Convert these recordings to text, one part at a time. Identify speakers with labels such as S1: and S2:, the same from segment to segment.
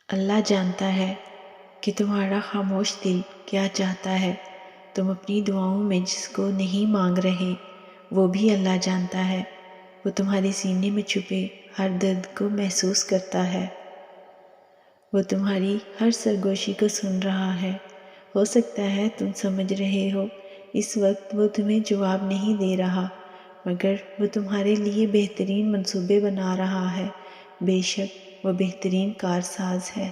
S1: اللہ جانتا ہے کہ تمہارا خاموش دل کیا چاہتا ہے۔ تم اپنی دعاؤں میں جس کو نہیں مانگ رہے وہ بھی اللہ جانتا ہے۔ وہ تمہارے سینے میں چھپے ہر درد کو محسوس کرتا ہے۔ وہ تمہاری ہر سرگوشی کو سن رہا ہے۔ ہو سکتا ہے تم سمجھ رہے ہو اس وقت وہ تمہیں جواب نہیں دے رہا، مگر وہ تمہارے لیے بہترین منصوبے بنا رہا ہے۔ بے شک وہ بہترین کارساز ہے۔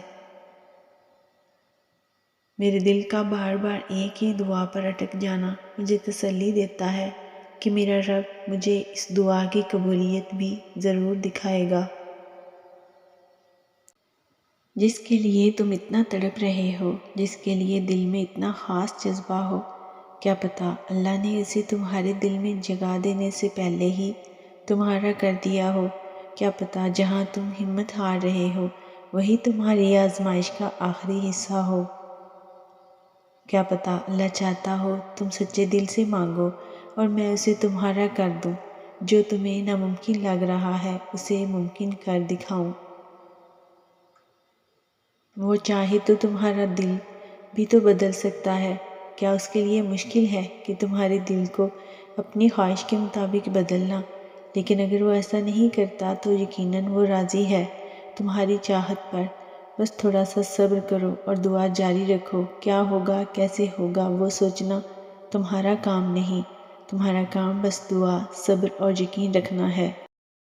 S1: میرے دل کا بار بار ایک ہی دعا پر اٹک جانا مجھے تسلی دیتا ہے کہ میرا رب مجھے اس دعا کی قبولیت بھی ضرور دکھائے گا۔ جس کے لیے تم اتنا تڑپ رہے ہو، جس کے لیے دل میں اتنا خاص جذبہ ہو، کیا پتہ اللہ نے اسے تمہارے دل میں جگا دینے سے پہلے ہی تمہارا کر دیا ہو۔ کیا پتہ جہاں تم ہمت ہار رہے ہو وہی تمہاری آزمائش کا آخری حصہ ہو۔ کیا پتہ اللہ چاہتا ہو تم سچے دل سے مانگو اور میں اسے تمہارا کر دوں، جو تمہیں ناممکن لگ رہا ہے اسے ممکن کر دکھاؤں۔ وہ چاہے تو تمہارا دل بھی تو بدل سکتا ہے۔ کیا اس کے لیے مشکل ہے کہ تمہارے دل کو اپنی خواہش کے مطابق بدلنا؟ لیکن اگر وہ ایسا نہیں کرتا تو یقیناً وہ راضی ہے تمہاری چاہت پر۔ بس تھوڑا سا صبر کرو اور دعا جاری رکھو۔ کیا ہوگا، کیسے ہوگا وہ سوچنا تمہارا کام نہیں، تمہارا کام بس دعا، صبر اور یقین رکھنا ہے۔